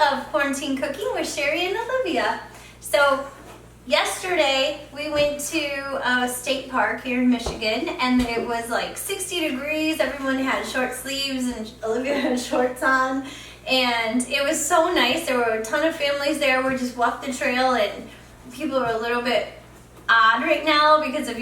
of Quarantine Cooking with Sherry and Olivia. So yesterday we went to a state park here in Michigan and it was like 60 degrees. Everyone had short sleeves and Olivia had shorts on, and it was so nice. There were a ton of families there. We just walked the trail and people are a little bit odd right now because if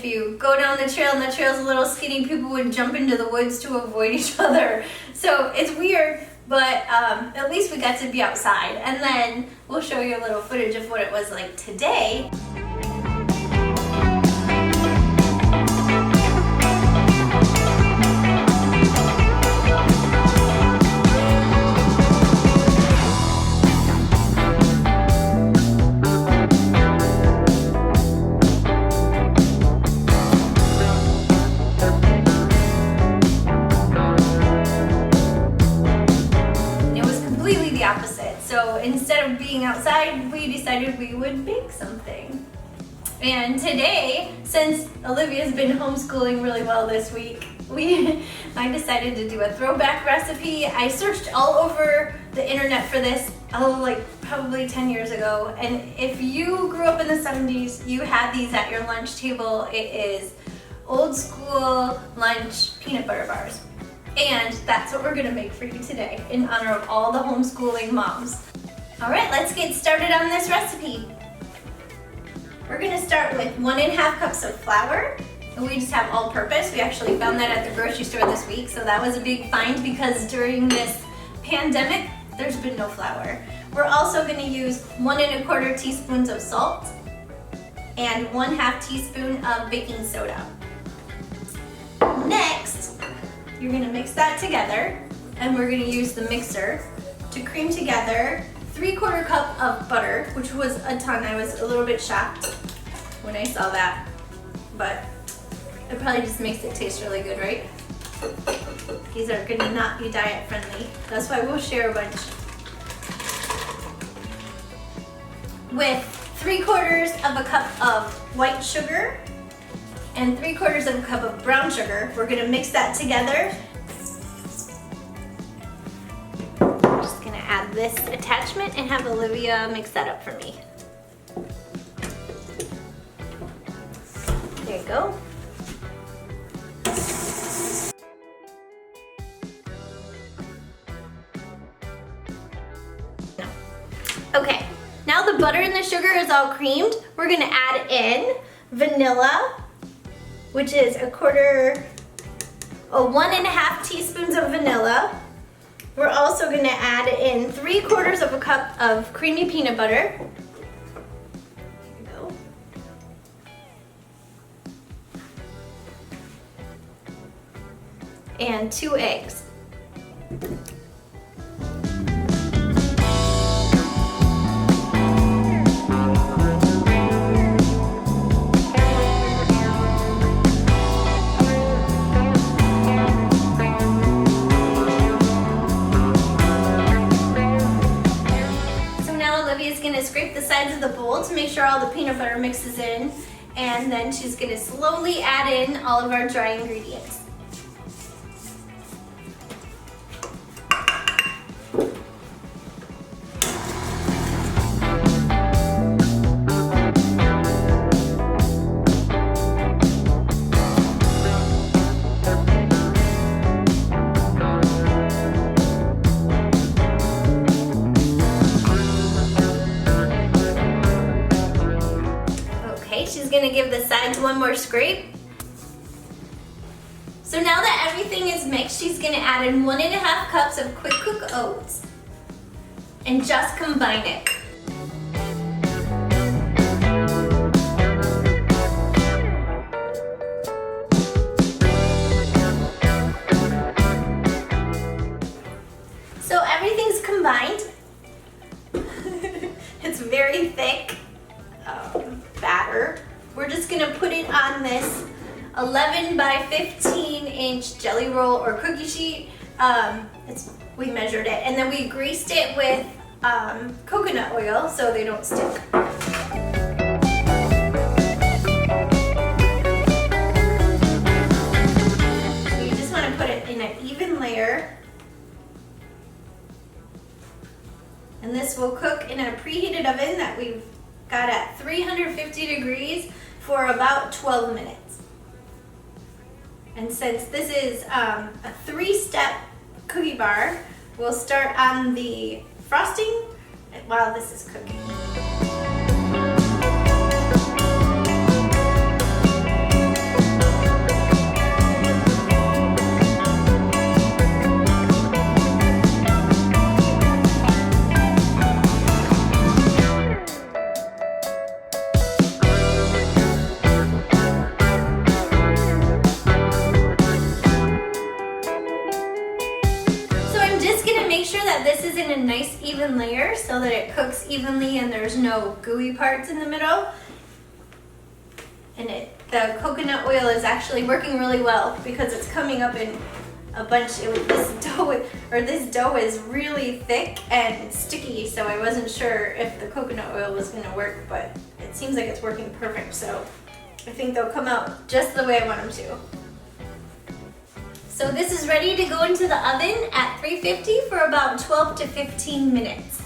you go down the trail and the trail's a little skinny, people would jump into the woods to avoid each other. So it's weird. But at least we got to be outside, and then we'll show you a little footage of what it was like today. Opposite. So instead of being outside, we decided we would bake something. And today, since Olivia's been homeschooling really well this week, I decided to do a throwback recipe. I searched all over the internet for this, like probably 10 years ago. And if you grew up in the 70s, you had these at your lunch table. It is old school lunch peanut butter bars. And that's what we're gonna make for you today in honor of all the homeschooling moms. All right, let's get started on this recipe. We're gonna start with 1.5 cups of flour. And we just have all purpose. We actually found that at the grocery store this week, so that was a big find because during this pandemic, there's been no flour. We're also gonna use 1¼ teaspoons of salt and 1/2 teaspoon of baking soda. Next, you're gonna mix that together, and we're gonna use the mixer to cream together 3/4 cup of butter, which was a ton. I was a little bit shocked when I saw that, but it probably just makes it taste really good, right? These are gonna not be diet friendly. That's why we'll share a bunch. With 3/4 of a cup of white sugar and 3/4 of a cup of brown sugar. We're gonna mix that together. I'm just gonna add this attachment and have Olivia mix that up for me. There you go. Okay, now the butter and the sugar is all creamed. We're gonna add in vanilla, which is 1.5 teaspoons of vanilla. We're also gonna add in 3/4 of a cup of creamy peanut butter. Here we go. And 2 eggs. Scrape the sides of the bowl to make sure all the peanut butter mixes in, and then she's going to slowly add in all of our dry ingredients. She's gonna give the sides one more scrape. So now that everything is mixed, she's gonna add in 1.5 cups of quick cook oats and just combine it. So everything's combined. It's very thick batter. We're just gonna put it on this 11 by 15 inch jelly roll or cookie sheet. We measured it, and then we greased it with coconut oil so they don't stick. So you just want to put it in an even layer. cook in a preheated oven that we've got at 350 degrees for about 12 minutes. And since this is a 3-step cookie bar, we'll start on the frosting while this is cooking. Make sure that this is in a nice even layer so that it cooks evenly and there's no gooey parts in the middle. And the coconut oil is actually working really well because it's coming up in a bunch. This dough is really thick and sticky, so I wasn't sure if the coconut oil was going to work, but it seems like it's working perfect, so I think they'll come out just the way I want them to. So this is ready to go into the oven at 350 for about 12 to 15 minutes.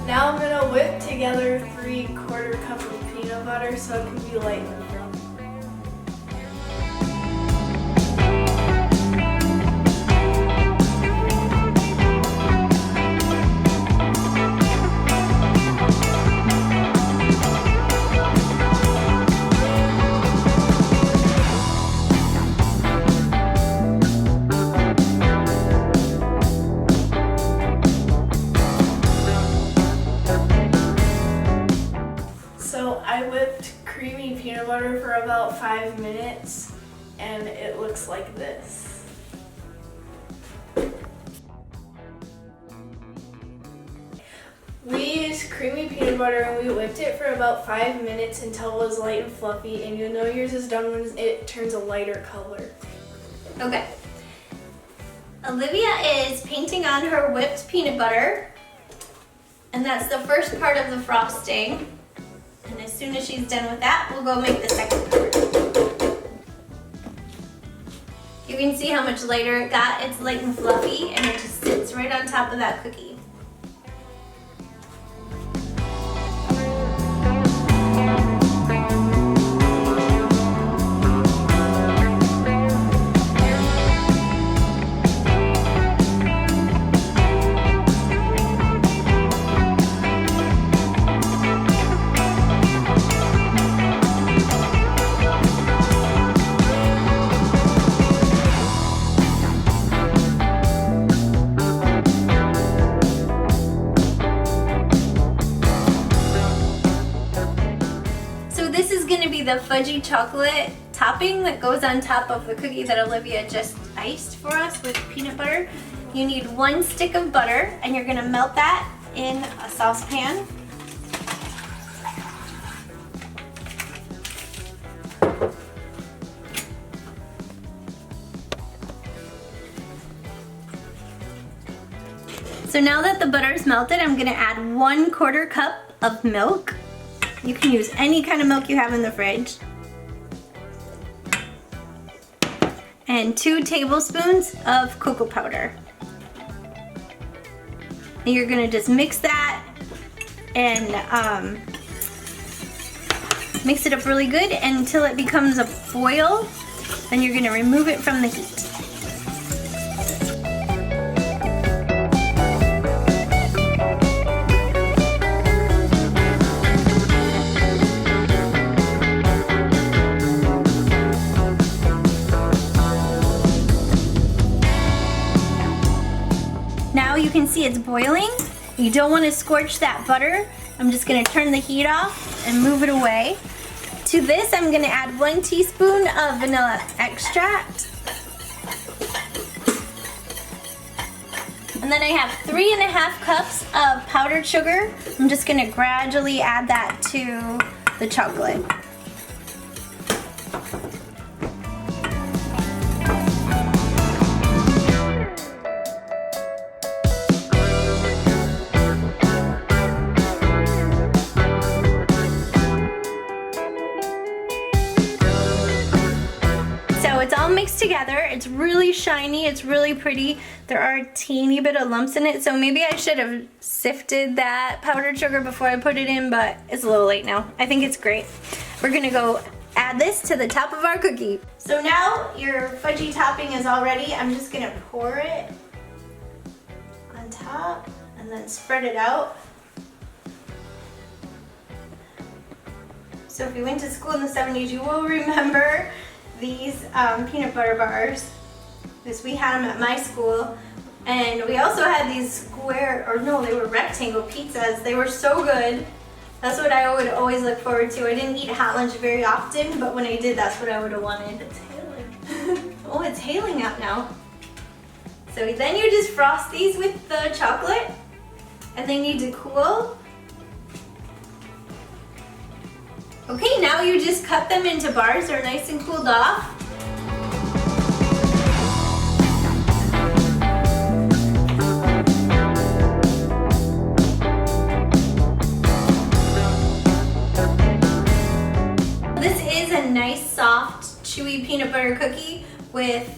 Now I'm gonna whip together 3/4 cup of peanut butter so it can be light and fluffy. I whipped creamy peanut butter for about 5 minutes and it looks like this. We used creamy peanut butter and we whipped it for about 5 minutes until it was light and fluffy, and you'll know yours is done when it turns a lighter color. Okay. Olivia is painting on her whipped peanut butter, and that's the first part of the frosting. And as soon as she's done with that, we'll go make the second part. You can see how much lighter it got. It's light and fluffy, and it just sits right on top of that cookie. The fudgy chocolate topping that goes on top of the cookie that Olivia just iced for us with peanut butter. You need 1 stick of butter, and you're gonna melt that in a saucepan. So now that the butter is melted, I'm gonna add 1/4 cup of milk. You can use any kind of milk you have in the fridge. And 2 tablespoons of cocoa powder. And you're gonna just mix that and mix it up really good until it becomes a boil. Then you're gonna remove it from the heat. Now you can see it's boiling. You don't want to scorch that butter. I'm just going to turn the heat off and move it away. To this, I'm going to add 1 teaspoon of vanilla extract. And then I have 3.5 cups of powdered sugar. I'm just going to gradually add that to the chocolate. mixed together. It's really shiny, it's really pretty. There are a teeny bit of lumps in it, so maybe I should have sifted that powdered sugar before I put it in, but it's a little late now. I think it's great. We're gonna go add this to the top of our cookie. So now your fudgy topping is all ready. I'm just gonna pour it on top and then spread it out. So if you went to school in the 70s, you will remember these peanut butter bars. We had them at my school. And we also had these square, or no, they were rectangle pizzas. They were so good. That's what I would always look forward to. I didn't eat hot lunch very often, but when I did, that's what I would have wanted. It's hailing. Oh, it's hailing out now. So then you just frost these with the chocolate, and they need to cool. Okay, now you just cut them into bars. They're nice and cooled off. This is a nice, soft, chewy peanut butter cookie with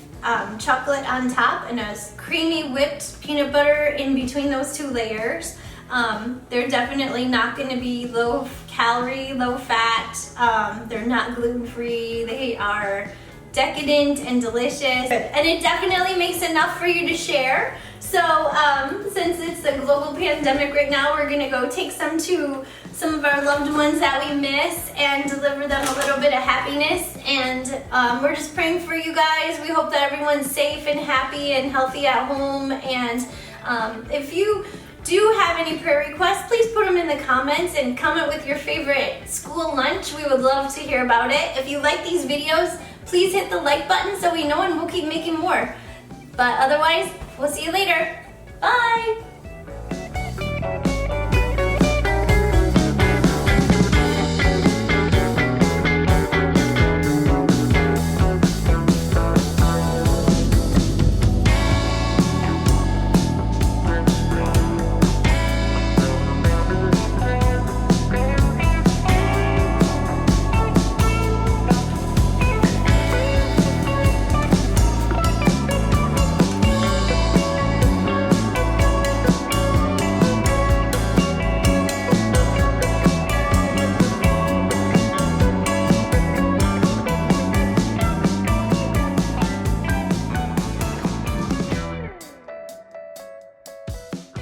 chocolate on top and a creamy whipped peanut butter in between those two layers. They're definitely not going to be low calorie, low fat. They're not gluten-free. They are decadent and delicious. And it definitely makes enough for you to share. So since it's a global pandemic right now, we're going to go take some to some of our loved ones that we miss and deliver them a little bit of happiness. And we're just praying for you guys. We hope that everyone's safe and happy and healthy at home. And if you do have any prayer requests, please put them in the comments and comment with your favorite school lunch. We would love to hear about it. If you like these videos, please hit the like button so we know and we'll keep making more. But otherwise, we'll see you later. Bye!